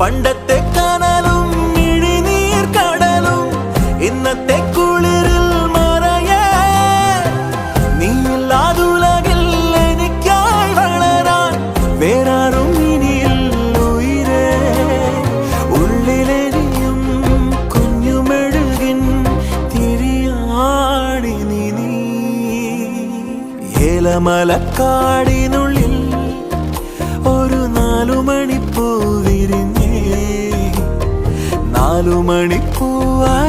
പണ്ടത്തെ കനലും ഇഴിനീർ കടലും ഇന്നത്തെ കുളിരിൽ മറയേ നീയില്ലാതുലകിൽ എനിക്കായി വളരാൻ വേറാരും ഇനിയില്ല ഉയിരേ ഉള്ളിലെരിയും കുഞ്ഞുമെഴുകിൻ തിരിയാടി നീ ഏലമലക്കാടിനുള്ളിൽ ഒരു 4 മണിപ്പൂ വിരിഞ്ഞേ 4 മണിപ്പൂവായി